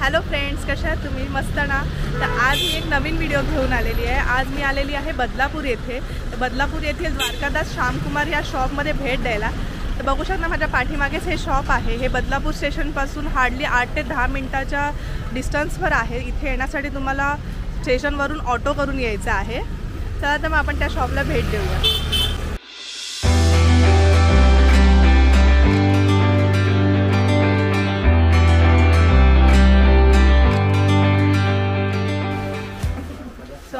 Hello friends, कशा आहात तुम्ही? मस्त ना? तर आज मी एक नवीन व्हिडिओ घेऊन आलेली आहे। आज मी आलेली आहे बदलापूर येथे। तर बदलापूर येथील द्वारकादास श्यामकुमार या शॉपमध्ये भेट द्यायला। तर बघू शकता माझ्या पाठीमागेच हे शॉप आहे। हे बदलापूर स्टेशनपासून हार्डली 8 ते 10 मिनिटाच्या डिस्टन्सवर आहे। इथे येण्यासाठी तुम्हाला स्टेशनवरून ऑटो करून यायचं आहे। चला तर मग आपण त्या शॉपला भेट देऊया।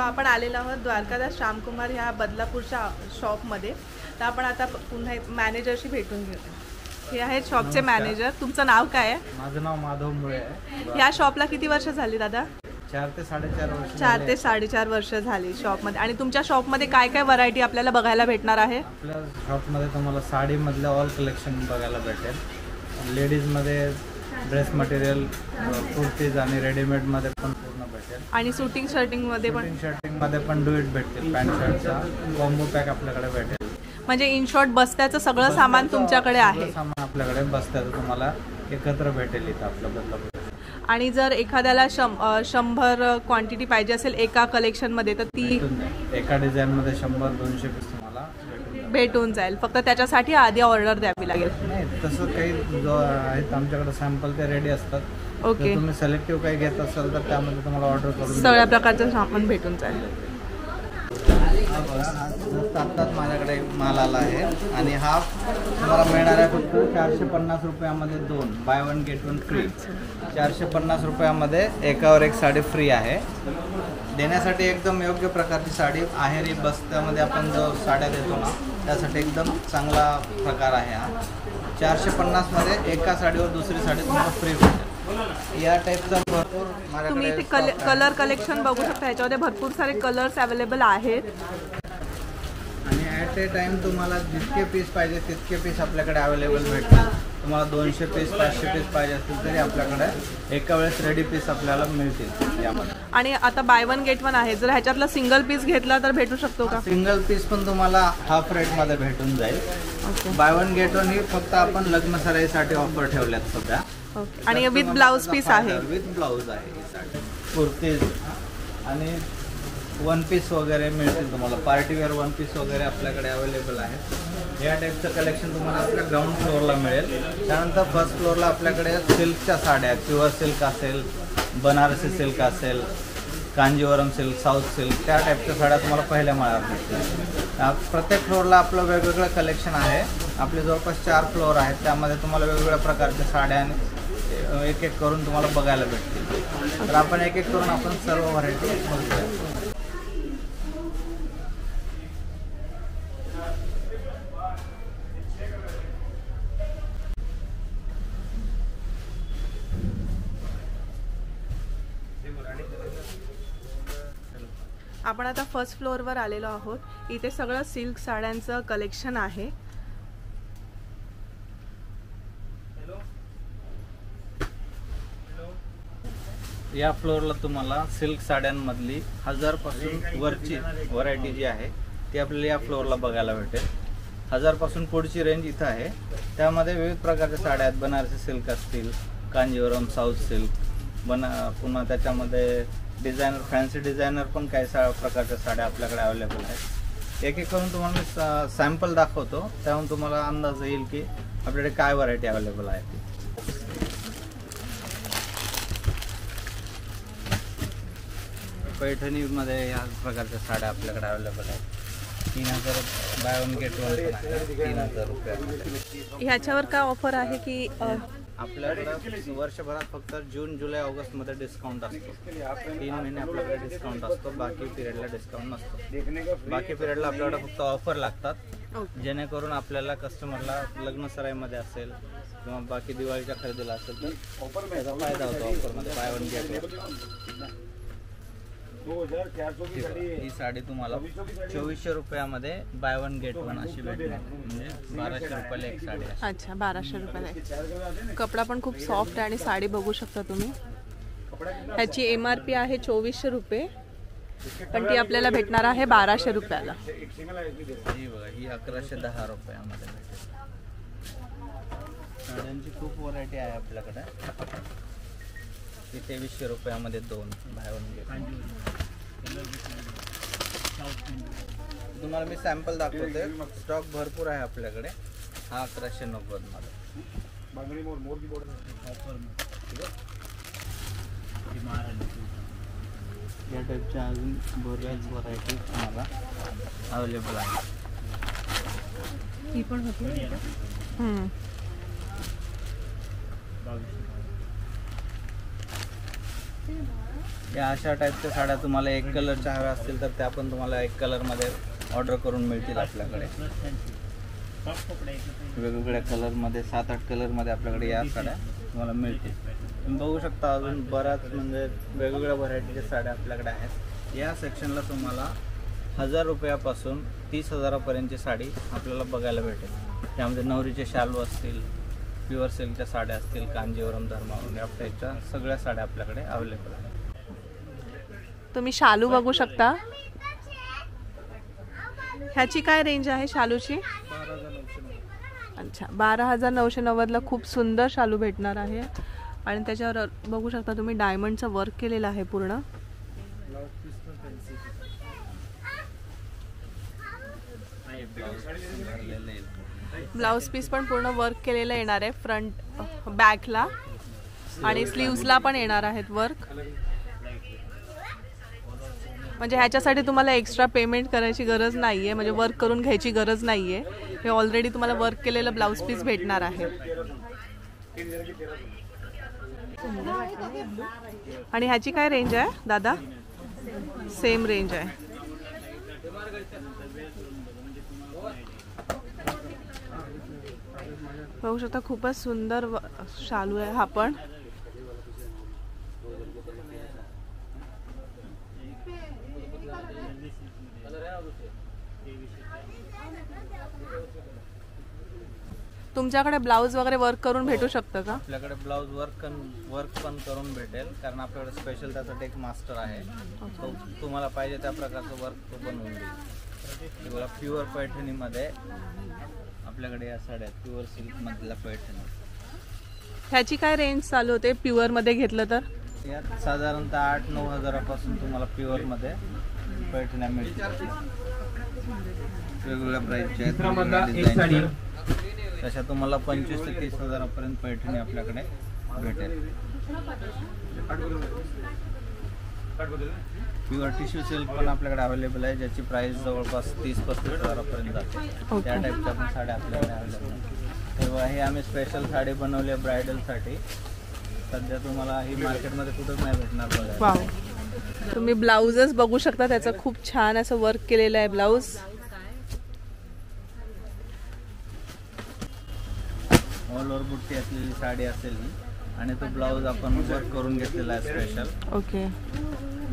आपण आलेलो आहोत द्वारकादास श्यामकुमार ह्या बदलापूरच्या शॉपमध्ये। तर आपण आता पुन्हा मॅनेजरशी भेटून घेऊ। हे आहेत शॉपचे मॅनेजर। तुमचं नाव काय आहे? माझं नाव माधव मुळे आहे। या शॉपला किती वर्ष झाली दादा? 4 ते 4.5 वर्ष। 4 ते 4.5 वर्ष झाली शॉपमध्ये। आणि तुमच्या शॉपमध्ये काय काय व्हरायटी आपल्याला बघायला भेटणार आहे? आपल्या शॉपमध्ये तुम्हाला साडीमधले ऑल कलेक्शन बघायला भेटेल। लेडीजमध्ये ड्रेस मटेरियल, कुर्तीज आणि रेडीमेडमध्ये पण पूर्ण भेटेल। आणि शूटिंग शर्टिंगमध्ये पण? शर्टिंगमध्ये पण डुएट भेटतील। पॅन्ट शर्टचा कॉम्बो पॅक आपल्याकडे भेटेल। म्हणजे इन शॉर्ट बस्त्याचं सगळं सामान तुमच्याकडे आहे? सामान आपल्याकडे बस्त्याचं तुम्हाला एकत्र भेटेल इथं आपलं बदलापूर। आणि जर एखाद्याला 100 क्वांटिटी पाहिजे असेल एका कलेक्शनमध्ये तर ती एका डिझाईनमध्ये 100-200 पीस तुम्हाला भेटून जाईल। फक्त त्याच्यासाठी आधी ऑर्डर द्यावी लागेल? नाही, तसं काही जो आहेत आमच्याकडे सॅम्पल ते रेडी असतात। ओके। तुम्ही सिलेक्टिव्ह काही घेत असाल तर त्यामध्ये तुम्हाला ऑर्डर करून सगळ्या प्रकारचं सामान भेटून जाईल। आत्ताच माझ्याकडे माल आला आहे आणि हा तुम्हाला मिळणार आहे फक्त 450 रुपयामध्ये 2 बाय 1 गेट 1 फ्री। 450 रुपयामध्ये एकावर एक साडी फ्री आहे। देण्यासाठी एकदम योग्य प्रकारची साडी आहेरी बस्त्यामध्ये आपण जो साड्या देतो ना त्यासाठी एकदम चांगला प्रकार आहे हा। 450 मध्ये एका साडीवर दुसरी साडी तुम्हाला फ्री भेटेल। या टाईपचा भरपूर तुम्ही इथे कलर कलेक्शन बघू शकता। याच्यामध्ये भरपूर सारे कलर्स अवेलेबल आहेत आणि ॲट ए टाइम तुम्हाला जितके पीस पाहिजे तितके पीस आपल्याकडे अवेलेबल भेटतील। तुम्हाला 200 पीस 500 पीस पाहिजे असतील तरी आपल्याकडे एका वेळेस रेडी पीस आपल्याला मिळतील यामध्ये। आणि आता बाय 1 गेट 1 आहे। जर ह्याच्यातला सिंगल पीस घेतला तर भेटू शकतो का? सिंगल पीस पण तुम्हाला हाफ रेटमध्ये भेटून जाईल। बाय 1 गेट 1 ही फक्त आपण लग्न सराईसाठी ऑफर ठेवल्यात सध्या। आणि विथ ब्लाउज पीस आहे? विथ ब्लाउज आहे ही साडी। कुर्तीज आणि 1 पीस वगैरे मिळतील तुम्हाला। पार्टीवेअर 1 पीस वगैरे आपल्याकडे अवेलेबल आहे। या टाईपचं कलेक्शन तुम्हाला आपल्या ग्राउंड फ्लोअरला मिळेल। त्यानंतर फर्स्ट फ्लोअरला आपल्याकडे सिल्कच्या साड्या, प्युअर सिल्क असेल, बनारसी सिल्क असेल, कांजीवरम सिल्क, साऊथ सिल्क, त्या टाईपच्या साड्या तुम्हाला पहिल्या माळ्यावर मिळतील। प्रत्येक फ्लोअरला आपलं वेगवेगळं कलेक्शन आहे। आपले जवळपास 4 फ्लोअर आहेत। त्यामध्ये तुम्हाला वेगवेगळ्या प्रकारच्या साड्या आणि एक एक करून तुम्हाला बघायला भेटतील। तर आपण एक एक करून आपण सर्व व्हरायटी बघूया। आपण आता फर्स्ट फ्लोअरवर आलेलो आहोत। इथे सगळं सिल्क साड्यांचं कलेक्शन आहे। या फ्लोअरला तुम्हाला सिल्क साड्यांमधली 1000 पासून वरची व्हरायटी जी आहे ती आपल्याला या फ्लोअरला बघायला भेटेल। 1000 पासून पुढची रेंज इथं आहे। त्यामध्ये विविध प्रकारच्या साड्या आहेत। बनारसी सिल्क असतील, कांजीवरम, साऊथ सिल्क, पुन्हा त्याच्यामध्ये डिझायनर, फॅन्सी डिझायनर पण काही प्रकारच्या साड्या आपल्याकडे अवेलेबल आहेत। एक एक करून तुम्हाला मी सॅम्पल दाखवतो, त्याहून तुम्हाला अंदाज येईल की आपल्याकडे काय व्हरायटी अवेलेबल आहे ती। पैठणीमध्ये या प्रकारच्या साड्या आपल्याकडे अवेलेबल आहेत। 3000 बाय 1 गेट 1 3000 रुपये। ह्याच्यावर काय ऑफर आहे की आपल्याकडे वर्षभरात फक्त जून, जुलै, ऑगस्टमध्ये डिस्काउंट असतो। 3 महिने आपल्याकडे डिस्काउंट असतो। बाकी पिरियडला डिस्काउंट नसतो। बाकी पिरियडला आपल्याकडे फक्त ऑफर लागतात, जेणेकरून आपल्याला कस्टमरला लग्न सराईमध्ये असेल किंवा बाकी दिवाळीच्या खरेदीला असेल तर त्याचा फायदा होतो ऑफरमध्ये। बाय 1 गेट 1 ही साडी तुम्हाला 2400 रुपयामध्ये बाय 1 गेट 1 अशी भेटणार। म्हणजे 1200 रुपयाला एक साडी। अच्छा, 1200 रुपयाला। कपडा पण खूप सॉफ्ट आहे आणि साडी बघू शकता तुम्ही। ह्याची MRP आहे 2400 रुपये, पण ती आपल्याला भेटणार आहे 1200 रुपयाला। ही बघा, ही 1110 रुपयामध्ये भेटेल। साड्यांची खूप व्हरायटी आहे आपल्याकडे। ती 2300 रुपयामध्ये 2 बाय वन घे. तुम्हाला मी सॅम्पल दाखवते. स्टॉक भरपूर आहे आपल्याकडे. हा 1190 मध्ये या टाईपच्या अजून बऱ्याच व्हरायटी तुम्हाला अवेलेबल आहे. ही पण होती. या अशा टाईपच्या साड्या तुम्हाला एक कलरच्या हव्या असतील तर त्या पण तुम्हाला एक कलरमध्ये ऑर्डर करून मिळतील आपल्याकडे. वेगवेगळ्या कलरमध्ये 7-8 कलरमध्ये आपल्याकडे या साड्या तुम्हाला मिळतील. तुम्ही बघू शकता अजून बऱ्याच म्हणजे वेगवेगळ्या व्हरायटीच्या साड्या आपल्याकडे आहेत. या सेक्शनला तुम्हाला 1000 रुपयापासून 30,000पर्यंतची साडी आपल्याला बघायला भेटेल. त्यामध्ये नवरीचे शालू असतील, प्युअर सिल्कच्या साड्या असतील, कांजीवरम, धर्मावरम या टाईपच्या सगळ्या साड्या आपल्याकडे अवेलेबल आहेत. तुम्ही शालू बघू शकता. ह्याची काय रेंज आहे शालूची? 12,990. अच्छा, 12,990ला खूप सुंदर शालू भेटणार आहे. आणि त्याच्यावर बघू शकता तुम्ही डायमंडचं वर्क केलेलं आहे पूर्ण. ब्लाउज पीस पण पूर्ण वर्क केलेलं येणार आहे फ्रंट बॅकला आणि स्लीव्सला पण येणार आहेत वर्क. म्हणजे ह्याच्यासाठी तुम्हाला एक्स्ट्रा पेमेंट करायची गरज नाही आहे, म्हणजे वर्क करून घ्यायची गरज नाही आहे. हे ऑलरेडी तुम्हाला वर्क केलेलं ब्लाउज पीस भेटणार आहे. आणि ह्याची काय रेंज आहे दादा? सेम रेंज आहे. बघू शकता खूपच सुंदर शालू आहे हा पण. तुमच्याकडे ब्लाऊज वगैरे वर्क करून भेटू शकतं का? आपल्याकडे ब्लाऊज वर्क पण करून भेटेल, कारण आपल्याकडे स्पेशल त्यासाठी एक मास्टर आहे. तो तुम्हाला पाहिजे त्या प्रकारचं वर्क तो बनवून देईल. बघा प्युअर पैठणीमध्ये आपल्याकडे या साड्या प्युअर सिल्क मधल्या पैठणी. ह्याची काय रेंज चालू होते प्युअर मध्ये घेतलं तर? यात साधारणतः 8-9 हजारापासून तुम्हाला प्युअर मध्ये पैठण्या मिळतील. वेगवेगळ्या प्राइसच्या आहेत. तशा तुम्हाला 25 ते 30 हजारापर्यंत पैठणी आपल्याकडे भेटेल. प्युअर टिश्यू सिल्क पण आपल्याकडे अवेलेबल आहे, ज्याची प्राइस जवळपास 30-35 हजारापर्यंत जाते. त्या टाईपच्या पण साड्या आपल्याकडे अवेलेबल आहेत. तेव्हा हे आम्ही स्पेशल साडी बनवली आहे ब्रायडलसाठी. सध्या तुम्हाला ही मार्केटमध्ये कुठंच नाही भेटणार बघा. वाव, तुम्ही ब्लाउजच बघू शकता, त्याचं खूप छान असं वर्क केलेलं आहे ब्लाउज. ऑल ओव्हर बुट्टी असलेली साडी असेल ही, आणि तो ब्लाऊज आपण वर्क करून घेतलेला आहे स्पेशल. ओके.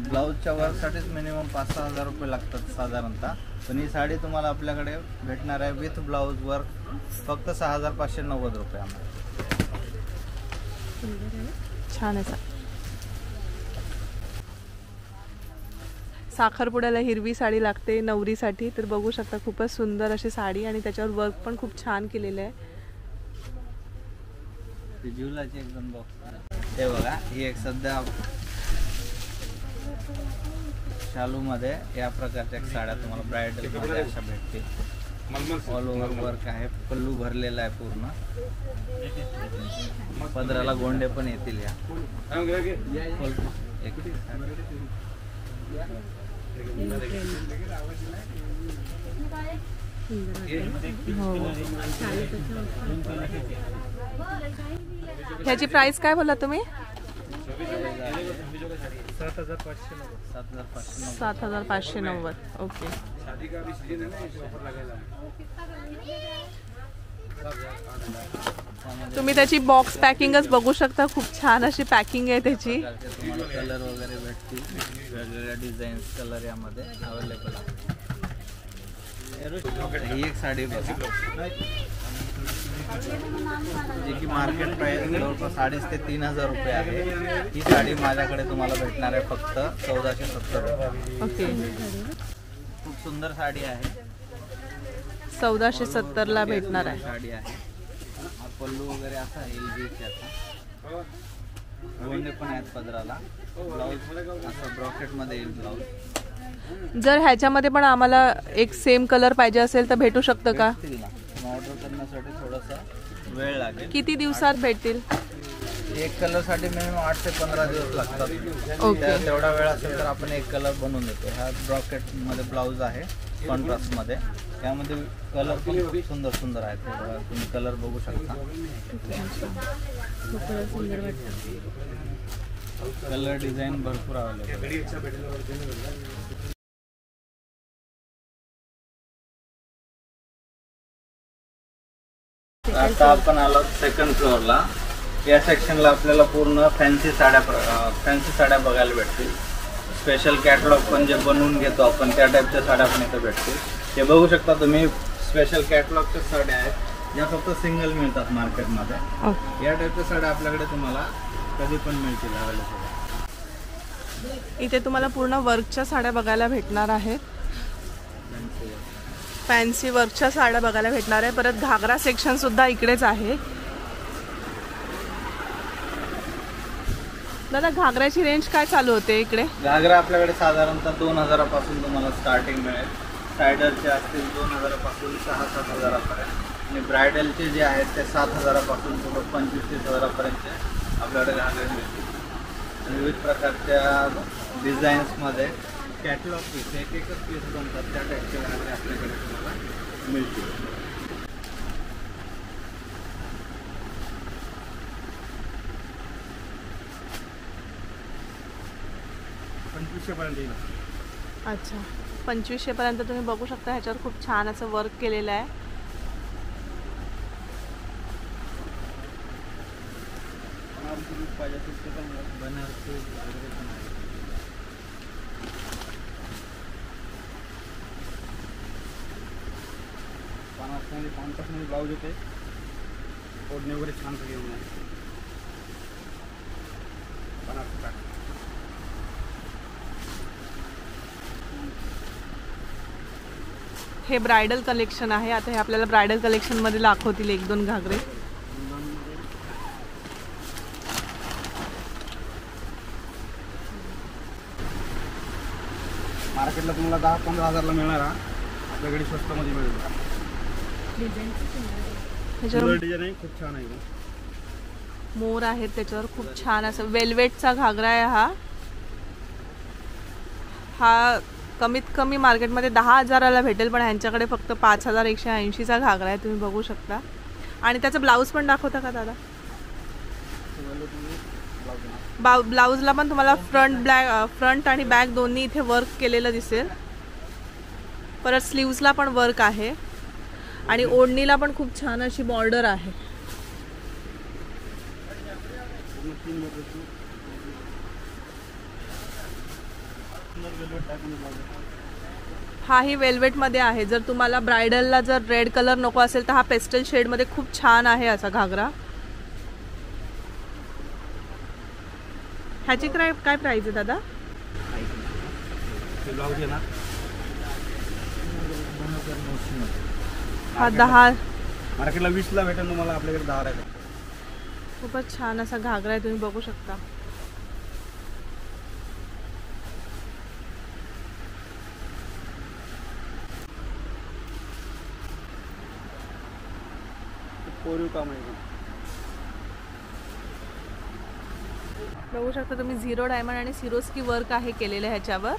ब्लाऊजच्या वर्कसाठीच मिनिमम 5-6 हजार रुपये लागतात साधारणतः, पण ही साडी तुम्हाला आपल्याकडे भेटणार आहे विथ ब्लाऊज वर्क फक्त 6,590 रुपयामध्ये. छान आहे. साखरपुड्याला हिरवी साडी लागते नवरीसाठी, तर बघू शकता खूपच सुंदर अशी साडी आणि त्याच्यावर वर्क पण खूप छान केलेलं आहे. जिवलाची एकदम बॉक्स हे बघा. ही एक सध्या शालू मध्ये या प्रकारच्या साड्या तुम्हाला ब्रायडल मध्ये अशा भेटतील. ऑल ओव्हर वर्क आहे, पल्लू भरलेला आहे पूर्ण. पदराला गोंडे पण येतील. या ह्याची प्राइस काय बोलला तुम्ही? 7,590. ओके. तुम्ही त्याची बॉक्स पॅकिंगच बघू शकता, खूप छान अशी पॅकिंग आहे त्याची. कलर वगैरे भेटतील, वेगवेगळ्या डिझाईन्स कलर यामध्ये अवेलेबल आहे. ही एक साडी बघा, जी की मार्केट प्राइस जवळपास 2,500 ते 3,000 रुपये आहे. ही साडी माझ्याकडे तुम्हाला भेटणार आहे फक्त 1,470 रुपये. ओके. खूप सुंदर साडी आहे. 1,470 भेटणार आहे. साडी आहे. हा पल्लू वगैरे असा येईल. गोंडे पण आहेत पदराला. ब्लाऊज असं ब्रॉकेटमध्ये येईल ब्लाऊज. जर ह्याच्यामध्ये पण आम्हाला एक सेम कलर पाहिजे असेल तर भेटू शकतं का? ऑर्डर करण्यासाठी थोडासा वेळ लागेल. किती दिवसात भेटतील? एक कलरसाठी मिनिमम 8 ते 15 दिवस लागतात. ओके. तेवढा वेळ असेल तर आपण एक कलर बनवून देतो. हा ब्रॉकेटमध्ये ब्लाऊज आहे कॉन्ट्रास्टमध्ये. यामध्ये कलर पण खूप सुंदर सुंदर आहेत. तुम्ही कलर बघू शकता. कलर डिझाईन भरपूर अवेलेबल. आता आपण आलो सेकंड फ्लोअरला. या सेक्शनला आपल्याला पूर्ण फॅन्सी साड्या बघायला भेटतील. स्पेशल कॅटलॉग पण जे बनवून घेतो आपण त्या टाईपच्या साड्या पण इथं भेटतील. हे बघू शकता तुम्ही, स्पेशल कॅटलॉगच्या साड्या आहेत ज्या फक्त सिंगल मिळतात मार्केटमध्ये. या टाईपच्या साड्या आपल्याकडे तुम्हाला कधी पण मिळतील अवेलेबल. इथे तुम्हाला पूर्ण वर्कच्या साड्या बघायला भेटणार आहेत. फॅन्सी वर्कच्या साड्या बघायला भेटणार आहे. परत घागरा सेक्शन सुद्धा इकडेच आहे. दादा, घागऱ्याची रेंज काय चालू होते इकडे? घागरा आपल्याकडे साधारणतः 2000 पासून तुम्हाला स्टार्टिंग मिळेल. सायडरचे असतील 2000 पासून 6-7 हजारापर्यंत. आणि ब्रायडलचे जे आहेत ते 7000 पासून पुढे 25-30 पर्यंतचे आपल्याकडे घागरे मिळतील. विविध प्रकारच्या डिझाईन्समध्ये कॅटलॉग पीस, एकच पीस बनतात त्या टाईपचे घागरे आपल्याकडे तुम्हाला मिळतील. अच्छा, 2500 पर्यंत तुम्ही बघू शकता. ह्याच्यावर खूप छान असं वर्क केलेलं आहे. ब्लाऊज येते ओढणे वगैरे छान हे ब्रायडल कलेक्शन आहे. आता हे आपल्याला ब्रायडल कलेक्शनमध्ये दाखवतील 1-2 घागरे. मार्केटला तुम्हाला 10-15 हजारला मिळणार. आपल्याकडे स्वस्तामध्ये मिळेल. डिझाईन आहे, खूप छान आहे. मोर आहेत त्याच्यावर. खूप छान असं वेल्वेटचा घागरा आहे हा कमीत कमी मार्केटमध्ये 10,000ला भेटेल, पण ह्यांच्याकडे फक्त 5180चा घागरा आहे. तुम्ही बघू शकता. आणि त्याचा ब्लाऊज पण दाखवता का दादा? ब्लाऊजला पण तुम्हाला फ्रंट आणि बॅक दोन्ही इथे वर्क केलेलं दिसेल. परत स्लीव्सला पण वर्क आहे आणि ओढणीला पण खूप छान अशी बॉर्डर आहे. हाही वेल्वेटमध्ये आहे. जर तुम्हाला ब्रायडलला जर रेड कलर नको असेल तर हा पेस्टल शेडमध्ये खूप छान आहे असा घागरा. ह्याची काय प्राइस आहे दादा? हा 10 मार्केटला 20ला भेटेल तुम्हाला, आपल्याकडे 10 आहे. खूपच छान असा घागरा आहे. तुम्ही बघू शकता. बघू शकता तुम्ही 0 डायमंड आणि सिरोस्की वर्क आहे केलेलं ह्याच्यावर.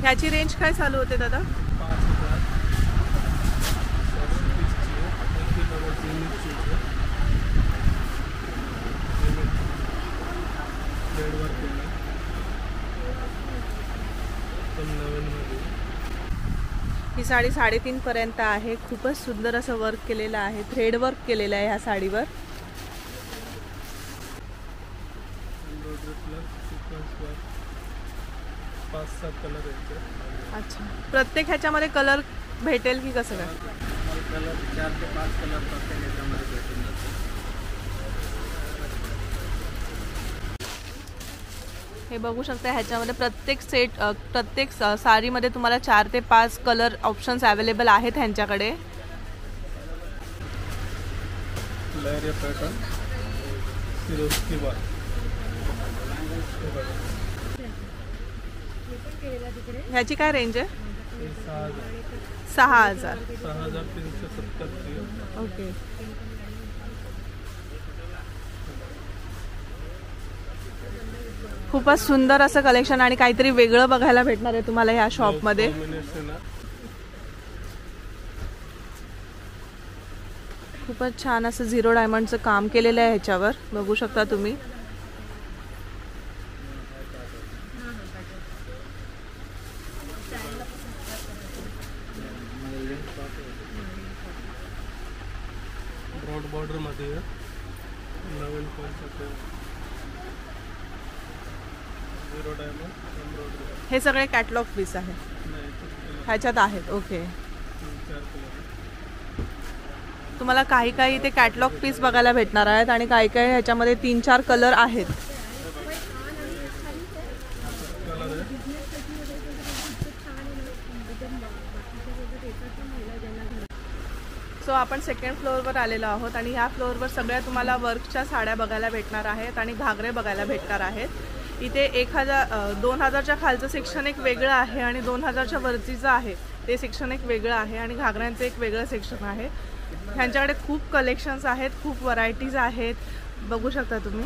ह्याची रेंज काय चालू होते दादा? 5,000. ही साडी 3.5 पर्यंत आहे. खूपच सुंदर असं वर्क केलेलं आहे. थ्रेड वर्क केलेलं आहे ह्या साडीवर. अच्छा, प्रत्येक ह्याच्यामध्ये कलर भेटेल की कसं काय? कलर 4 ते 5 कलर प्रत्येक ह्याच्यामध्ये भेटून जातो. हे बघू शकता. ह्याच्यामध्ये प्रत्येक साडीमध्ये तुम्हाला 4 ते 5 कलर ऑप्शन्स अवेलेबल आहेत ह्यांच्याकडे. लहरिया पैटर्न फिर उसके बाद ह्याची काय रेंज आहे? 6,000 6,000. 6,370 ओके. खूपच सुंदर असं कलेक्शन आणि काहीतरी वेगळं बघायला भेटणार आहे तुम्हाला ह्या शॉपमध्ये. कॉम्बिनेशन आहे. खूपच छान असं 0 डायमंडचं काम केलेलं आहे ह्याच्यावर, बघू शकता तुम्ही. ब्रॉड बॉर्डर मध्ये आहे. नवीन कॉन्सेप्ट आहे. 0 डायमंड एम्ब्रॉयडरी. हे सगळे कॅटलॉग पीस आहे नाही ह्याच्यात आहेत. ओके. 4 कलर. तुम्हाला काही काही इथे कॅटलॉग पीस बघायला भेटणार आहेत आणि काही काही ह्याच्यामध्ये 3-4 कलर आहेत. कलर आहे. सो आपण सेकंड फ्लोअरवर आलेलो आहोत आणि ह्या फ्लोअरवर सगळ्या तुम्हाला वर्कच्या साड्या बघायला भेटणार आहेत आणि घागरे बघायला भेटणार आहेत. इथे 2,000च्या खालचं सेक्शन एक वेगळं आहे आणि 2,000च्या वरतीचं आहे ते सेक्शन एक वेगळं आहे आणि घागऱ्यांचं एक वेगळं सेक्शन आहे. ह्यांच्याकडे खूप कलेक्शन्स आहेत, खूप व्हरायटीज आहेत, बघू शकता तुम्ही.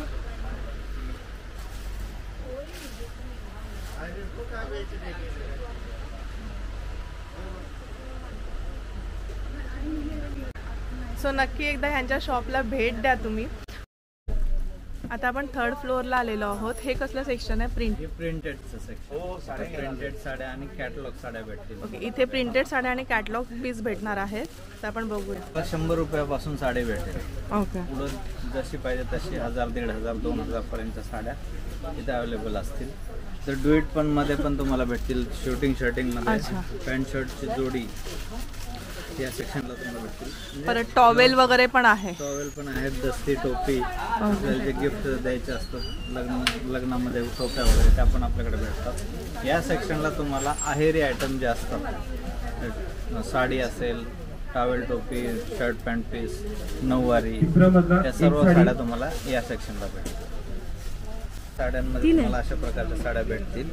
सो नक्की एकदा ह्यांच्या शॉपला भेट द्या तुम्ही. आता आपण 3rd फ्लोअरला आलेलो आहोत. हे कसलं सेक्शन आहे? प्रिंटेडचं सेक्शन. प्रिंटेड साड्या आणि कॅटलॉग साड्या भेटतील. ओके. इथे प्रिंटेड साड्या आणि कॅटलॉग पीस भेटणार आहेत, तर आपण बघूया. 100 रुपयापासून साडी भेटेल. ओके. पुढं जशी पाहिजे तशी 1,000, 1,500, 2,000 पर्यंतच्या साड्या इथे अवेलेबल असतील. तर डुएट पण मध्ये पण तुम्हाला भेटतील. शर्टिंग मध्ये पॅन्ट शर्टची जोडी या सेक्शनला तुम्हाला भेटतील. परत टॉवेल वगैरे पण आहे. टॉवेल पण आहेत, दस्ती, टोपी, आपल्याला जे गिफ्ट द्यायचे असतात लग्नामध्ये टोप्या वगैरे त्या पण आपल्याकडे भेटतात. या सेक्शनला तुम्हाला आहेरी आयटम जे असतात, साडी असेल, टॉवेल, टोपी, शर्ट, पॅन्ट पीस, नऊवारी, या सर्व साड्या तुम्हाला या सेक्शनला भेटतात. साड्यांमध्ये तुम्हाला अशा प्रकारच्या साड्या भेटतील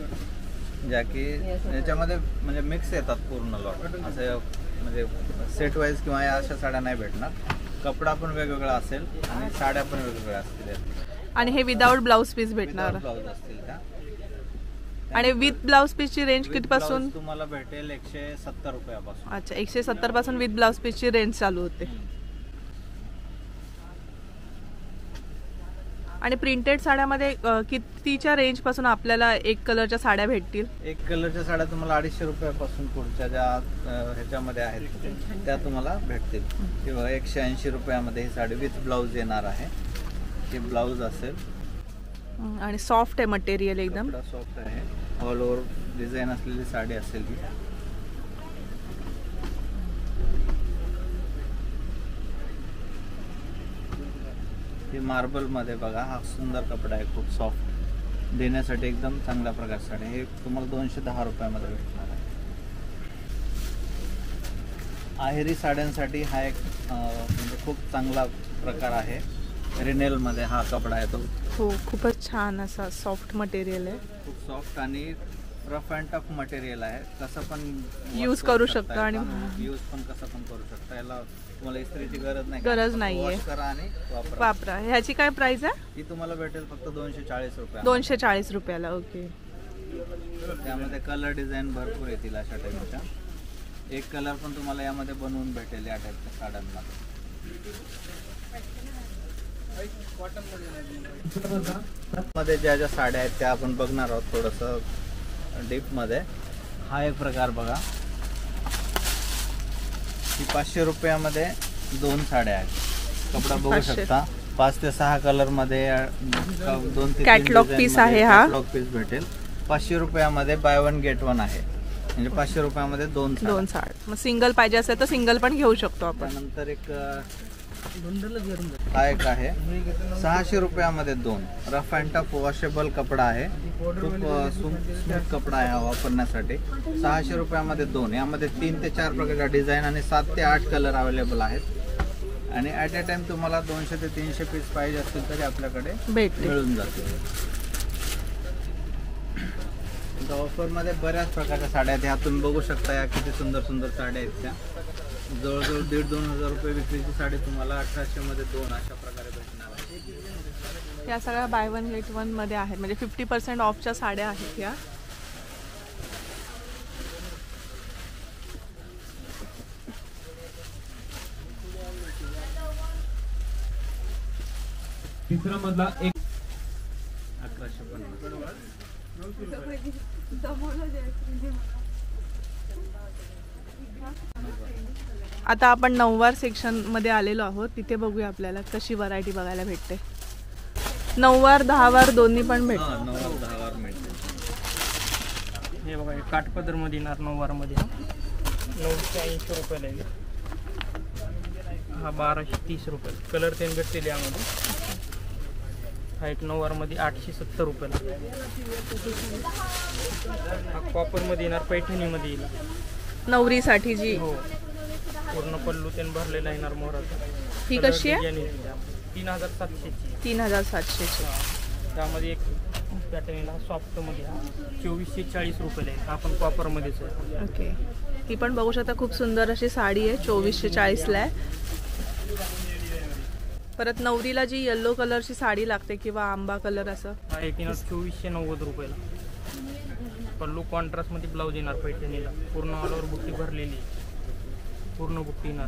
ज्या की याच्यामध्ये म्हणजे मिक्स येतात पूर्ण लॉट. असं म्हणजे सेट वाईज किंवा या अशा साड्या नाही भेटणार. कपडा पण वेगवेगळा असेल आणि साड्या पण वेगवेगळ्या असतील. आणि हे विदाउट ब्लाउज पीस भेटणार. ब्लाउज असतील त्या. आणि विथ ब्लाउज पीसची रेंज कितीपासून? तुम्हाला भेटेल 170 रुपयापासून. अच्छा, 170 पासून विथ ब्लाउज पीसची रेंज चालू होते. आणि प्रिंटेड साड्यामध्ये कितीच्या रेंज पासून आपल्याला एक कलरच्या साड्या भेटतील? एक कलरच्या साड्या तुम्हाला 250 रुपयापासून पुढच्या ज्या ह्याच्यामध्ये आहेत त्या तुम्हाला भेटतील. किंवा 180 रुपयामध्ये ही साडी विथ ब्लाऊज येणार आहे. हे ब्लाऊज असेल आणि सॉफ्ट आहे मटेरियल, एकदम सॉफ्ट आहे. ऑल ओव्हर डिझाईन असलेली साडी असेल ही. हे मार्बल मध्ये बघा, हा सुंदर कपडा आहे, खूप सॉफ्ट, देण्यासाठी एकदम चांगल्या प्रकारची साडी. हे तुम्हाला 210 रुपयामध्ये भेटणार आहे. आहेरी साड्यांसाठी हा एक म्हणजे खूप चांगला प्रकार आहे. रिनेल मध्ये हा कपडा आहे तो. हो, खूपच छान असा सॉफ्ट मटेरियल आहे. खूप सॉफ्ट आणि रफ अँड टफ मटेरियल आहे. कसं पण यूज करू शकता आणि यूज पण कसं पण करू शकता. याला तुम्हाला इस्त्रीची गरज नाहीये. करा आणि वापरा. ह्याची काय प्राइस आहे? ही तुम्हाला भेटेल फक्त 240 रुपये. 240 रुपयाला. ओके. त्यामध्ये कलर डिझाईन भरपूर येतील अशा टाईपच्या. एक कलर पण तुम्हाला यामध्ये बनवून भेटेल या टाईपच्या साड्यांमध्ये. मध्ये ज्या ज्या साड्या आहेत त्या आपण बघणार आहोत थोडंसं डीप मध्ये. हा एक प्रकार बघा, ही 500 रुपयामध्ये 2 साड्या आहेत. कपडा बघू शकता. 5 ते 6 कलर मध्ये 2 ते 3 कॅटलॉग पीस आहे. हा कॅटलॉग पीस भेटेल. 500 रुपयामध्ये बाय 1 गेट 1 आहे. म्हणजे 500 रुपयामध्ये 2 साड्या. मग सिंगल पाहिजे असेल तर सिंगल पण घेऊ शकतो आपण. त्यानंतर एक हा एक आहे 600 रुपयामध्ये 2 रफ अँड टफ वॉशेबल कपडा आहे. खूप स्मूथ कपडा आहे हा वापरण्यासाठी. 600 रुपयामध्ये 2. यामध्ये 3 ते 4 प्रकारच्या डिझाईन आणि 7 ते 8 कलर अवेलेबल आहेत. आणि ॲट अ टाइम तुम्हाला 200 ते 300 पीस पाहिजे असतील तरी आपल्याकडे भेटते. मिळून जातील. ऑफरमध्ये बऱ्याच प्रकारच्या साड्या आहेत. ह्या तुम्ही बघू शकता, या किती सुंदर सुंदर साड्या आहेत. त्या जवळजवळ 1,500-2,000 रुपये विक्रीची साडी तुम्हाला 1800 मध्ये 2 अशा प्रकारे भेटणार आहे. या सगळ्या बाय वन गेट वन मध्ये आहेत, म्हणजे 50% ऑफच्या साड्या आहेत या. तिसरा मधला एक 1150. आता आपण नऊवार सेक्शन मध्ये आलेलो आहोत. तिथे बघूया आपल्याला कशी व्हरायटी बघायला भेटते. नऊवार 10 वार दोन्ही पण भेटते. 9-10 वार मिळते. हे बघा, हे काठपदर मध्ये येणार 9 मध्ये. 980 रुपयाला आहे. हा 1230 रुपये. कलर 3 भेटतील यामध्ये. हा एक 9 मध्ये 870 रुपयाला. हा कॉपर मध्ये येणार, पैठणी मध्ये येईल. नवरीसाठी जी हो, पूर्ण पल्लू त्याने भरलेला येणार मोहराचा. ही कशी आहे? 3700 ची. 3700 ची. त्यामध्ये एक पॅटर्न सॉफ्ट मध्ये हा 2440 रुपयाला आहे. हा पण कॉपर मध्येच आहे. ओके, ही पण बघू शकता खूप सुंदर अशी साडी आहे. 2440 ला आहे. परत नवरीला जी येलो कलरची साडी लागते किंवा आंबा कलर असं, हा एक येणार 2490 रुपयाला. पल्लू कॉन्ट्रास्ट मध्ये ब्लाऊज येणार पैठणीला. पूर्ण ऑल ओव्हर बुट्टी भरलेली, पूर्ण बुट्टी येणार.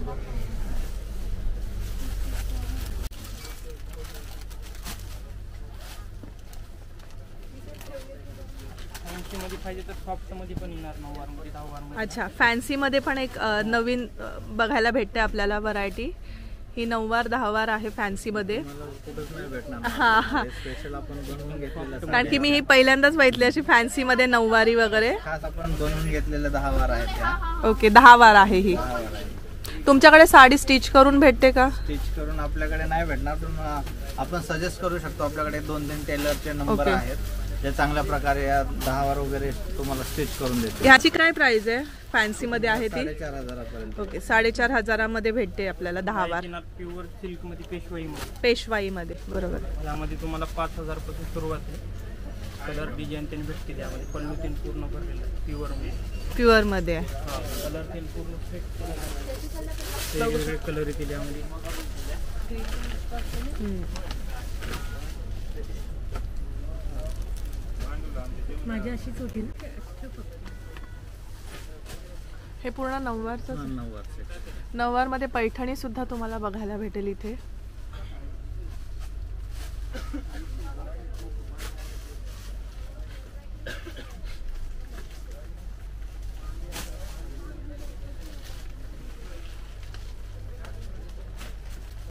फॅन्सी मध्ये पाहिजे तर सॉफ्ट मध्ये पण येणार. 9 वार मध्ये 10 वार मध्ये. अच्छा, फॅन्सी मध्ये पण एक नवीन बघायला भेटते आपल्याला व्हरायटी. ही 9 वार 10 वार आहे फॅन्सी मध्ये. मला कुठंच नाही भेटणार. हा हा, स्पेशल आपण बनवून घेतलेलं, कारण की मी ही पहिल्यांदाच बघितली अशी फॅन्सी मध्ये 9 वारी वगैरे. खास आपण बनवून घेतलेले 10 वार आहेत त्या. ओके, 10 वार आहे ही. 10 वार आहे. तुमच्याकडे साडी स्टिच करून भेटते का? स्टिच करून आपल्याकडे नाही भेटणार, पण आपण सजेस्ट करू शकतो. आपल्याकडे 2-3 टेलरचे नंबर ओके. आहेत जे चांगल्या प्रकारे या 10 वार वगैरे तुम्हाला स्टिच करून देते. ह्याची काय प्राइस आहे? फॅन्सी मध्ये आहे ती. 4,500 पर्यंत. ओके, 4,500 मध्ये भेटते आपल्याला 10 वार. प्युअर सिल्क मध्ये पेशवाई मध्ये. पेशवाई मध्ये, बरोबर. यामध्ये तुम्हाला 5000 पासून सुरुवात आहे. कलर डिझाईन त्यांनी भेटतील यामध्ये. पल्लू तीन पूर्ण भरलेलं आहे प्युअर मध्ये. प्युअर मध्ये आहे. कलर तीन पूर्ण सेट वेगवेगळे कलर येतील यामध्ये. माझी अशीच होती ना. हे पूर्ण 9 वारचं. 9 वार सेट. 9 वार मध्ये पैठणी सुद्धा तुम्हाला बघायला भेटेल इथे.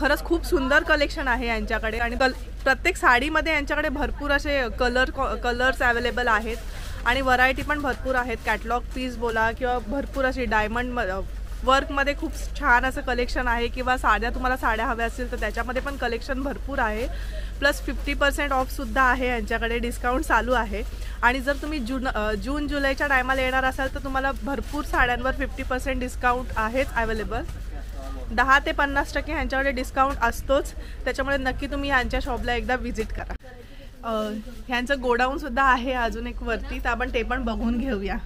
खरंच खूप सुंदर कलेक्शन आहे यांच्याकडे. आणि प्रत्येक साडीमध्ये यांच्याकडे भरपूर असे कलर्स अवेलेबल आहेत आणि व्हरायटी पण भरपूर आहेत. कॅटलॉग पीस बोला किंवा भरपूर अशी डायमंड वर्कमध्ये खूप छान असं कलेक्शन आहे. किंवा तुम्हाला साड्या हव्या असतील तर त्याच्यामध्ये पण कलेक्शन भरपूर आहे. प्लस 50% ऑफसुद्धा आहे यांच्याकडे. डिस्काउंट चालू आहे. आणि जर तुम्ही जून जुलैच्या टायमाला येणार असाल तर तुम्हाला भरपूर साड्यांवर 50% डिस्काउंट आहेच अवेलेबल. 10 ते 50% ह्यांच्याकडे डिस्काउंट असतोच. त्याच्यामुळे नक्की तुम्ही ह्यांच्या शॉपला एकदा व्हिजिट करा. ह्यांचं गोडाऊन सुद्धा आहे अजून एक वरती, तर आपण ते पण बघून घेऊया.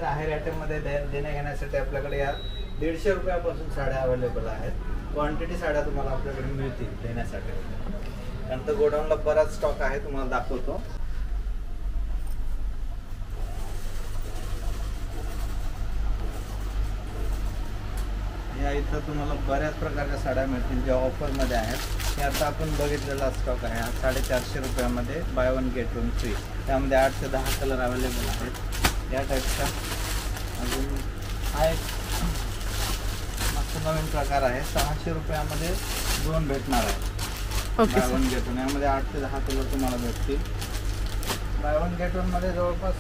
आहे आयटममध्ये देण्या घेण्यासाठी आपल्याकडे या 150 रुपयापासून साड्या अवेलेबल आहेत. क्वांटिटी साड्या तुम्हाला आपल्याकडे मिळतील देण्यासाठी. नंतर गोडाऊनला बराच स्टॉक आहे, तुम्हाला दाखवतो. या इथं तुम्हाला बऱ्याच प्रकारच्या साड्या मिळतील ज्या ऑफरमध्ये आहेत. हे आता आपण बघितलेला स्टॉक आहे. हा 450 रुपयामध्ये by one get one free. त्यामध्ये 8 ते 10 कलर अवेलेबल आहेत या टाईपचा. अजून हा एक मस्त नवीन प्रकार आहे. 600 रुपयामध्ये 2 भेटणार आहे okay by one get one. यामध्ये 8 ते 10 कलर तुम्हाला भेटतील. बाय वन गेट वनमध्ये जवळपास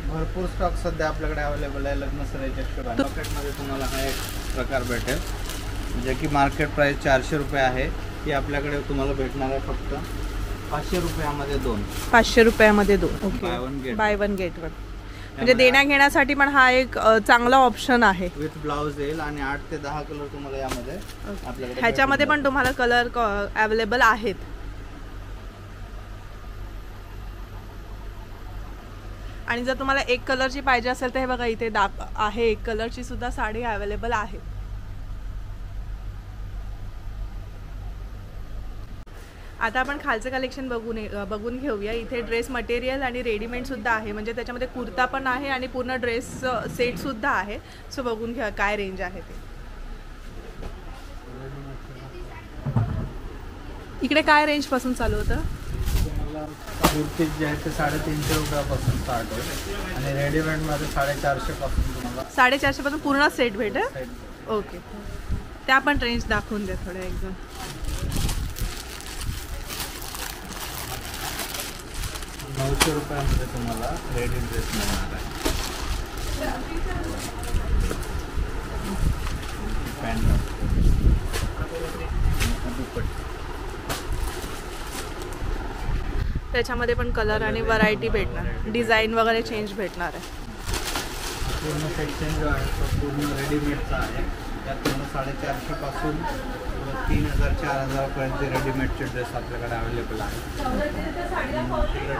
भरपूर स्टॉक सध्या आपल्याकडे अवेलेबल आहे. लग्न सराईच्या मार्केटमध्ये तुम्हाला हा एक प्रकार भेटेल जे की मार्केट प्राइस 400 रुपये आहे. ती आपल्याकडे तुम्हाला भेटणार आहे फक्त 500 रुपयामध्ये 2. 500 रुपयामध्ये 2. By one get by one get one. म्हणजे देण्या घेण्यासाठी पण हा एक चांगला ऑप्शन आहे. विथ ब्लाउज येईल आणि 8 ते 10 कलर तुम्हाला यामध्ये आपल्याकडे ह्याच्यामध्ये पण तुम्हाला कलर अवेलेबल आहेत. आणि जर तुम्हाला एक कलरची पाहिजे असेल तर हे बघा इथे आहे एक कलरची सुद्धा साडी अवेलेबल आहे. आता आपण खालचं कलेक्शन बघून घेऊया. इथे ड्रेस मटेरियल आणि रेडीमेड सुद्धा आहे, म्हणजे त्याच्यामध्ये कुर्ता पण आहे आणि पूर्ण ड्रेस सेट सुद्धा आहे. सो बघून घ्या काय रेंज आहे ते. इकडे काय रेंज पासून चालू होतं? कुर्तीज जे आहे ते 350 रुपयापासून स्टार्ट होईल आणि रेडीमेड मध्ये 450 पासून तुम्हाला 450 पासून पूर्ण सेट भेटेल. ओके, त्या पण रेंज दाखवून द्या थोड्या एकदम. ₹900 तुम्हाला रेडी ड्रेस मिळणार आहे. त्याच्यामध्ये पण कलर आणि व्हरायटी भेटणार, डिझाईन वगैरे चेंज भेटणार आहे. पूर्ण सेक्शन जो आहे तो पूर्ण रेडीमेडचा आहे. त्यात तुम्हाला 450 पासून 3000-4000 पर्यंत रेडीमेडचे ड्रेस आपल्याकडे अवेलेबल आहे.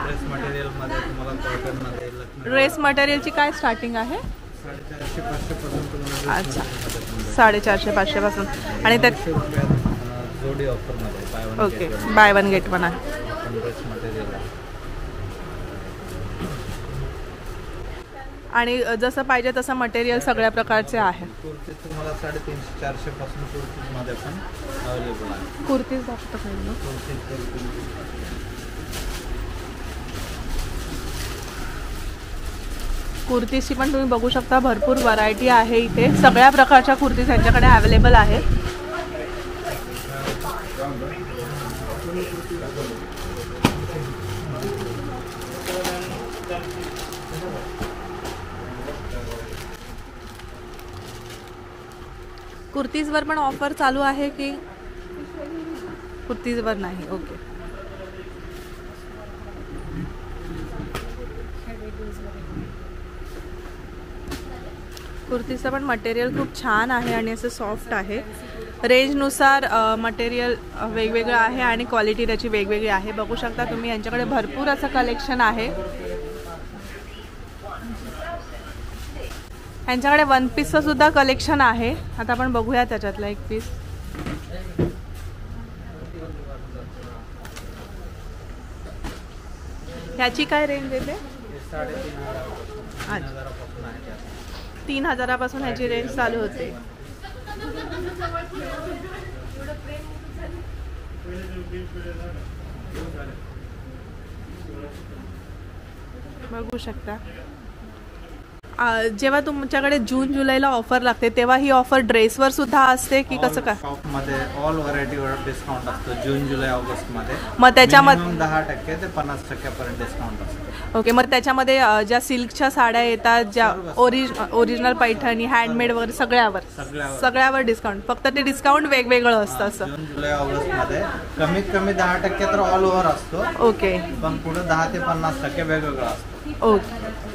ड्रेस मटेरियलमध्ये तुम्हाला कॉटनमध्ये ड्रेस मटेरियलची काय स्टार्टिंग आहे? 450-500 पासून तुम्हाला. अच्छा, 450-500 पासून. आणि त्यात जोडी ऑफरमध्ये okay, by one get one आहे. ड्रेस मटेरियल आहे. आणि जसं पाहिजे तसं मटेरियल सगळ्या प्रकारचे आहे. कुर्ती तुम्हाला 350-400 पासून कुर्तीमध्ये पण अवेलेबल आहे. कुर्तीज दाखवतो पाहिजे. कुर्तीची पण तुम्ही बघू शकता, भरपूर व्हरायटी आहे इथे. सगळ्या प्रकारच्या कुर्तीज यांच्याकडे अवेलेबल आहेत. कुर्तीजवर पण ऑफर चालू आहे की कुर्तीजवर नाही? ओके. कुर्तीचं पण मटेरियल खूप छान आहे आणि असं सॉफ्ट आहे. रेंजनुसार मटेरियल वेगवेगळं आहे आणि क्वालिटी त्याची वेगवेगळी आहे. बघू शकता तुम्ही यांच्याकडे भरपूर असं कलेक्शन आहे. यांच्याकडे वन पीसचं सुद्धा कलेक्शन आहे. आता आपण बघूया त्याच्यातला एक पीस. ह्याची काय रेंज येते? 3,000 पासून ह्याची रेंज चालू होते. बघू शकता. जेव्हा तुमच्याकडे जून जुलैला ऑफर लागते तेव्हा ही ऑफर ड्रेसवर सुद्धा असते की कसं काय? शॉपमध्ये ऑल व्हरायटीवर डिस्काउंट असतो जून जुलै ऑगस्ट मध्ये. मग त्याच्यामध्ये 10% ते 50% पर्यंत डिस्काउंट असतो. ओके. मग त्याच्यामध्ये ज्या सिल्कच्या साड्या येतात, ज्या ओरिजिनल पैठणी, हँडमेड वगैरे सगळ्यावर डिस्काउंट. फक्त ते डिस्काउंट वेगवेगळं असतं असं. जून जुलै ऑगस्ट मध्ये कमीत कमी 10% तर ऑल ओव्हर असतो. ओके. पण पुढे 10 ते 50% वेगवेगळं असतं. ओके.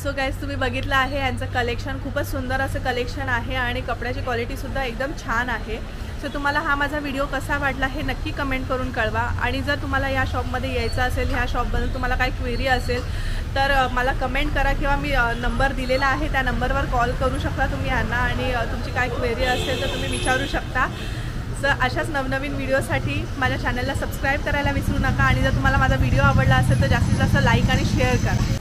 सो गाईज, तुम्ही बघितलं आहे यांचं कलेक्शन. खूपच सुंदर असं कलेक्शन आहे आणि कपड्याची क्वालिटीसुद्धा एकदम छान आहे. सो तुम्हाला हा माझा व्हिडिओ कसा वाटला हे नक्की कमेंट करून कळवा. आणि जर तुम्हाला या शॉपमध्ये यायचं असेल, ह्या शॉपबद्दल तुम्हाला काही क्वेरी असेल तर मला कमेंट करा किंवा मी नंबर दिलेला आहे त्या नंबरवर कॉल करू शकता तुम्ही यांना. आणि तुमची काय क्वेरी असेल तर तुम्ही विचारू शकता. सर, अशाच नवनवीन व्हिडिओसाठी माझ्या चॅनलला सबस्क्राईब करायला विसरू नका. आणि जर तुम्हाला माझा व्हिडिओ आवडला असेल तर जास्तीत जास्त लाईक आणि शेअर करा.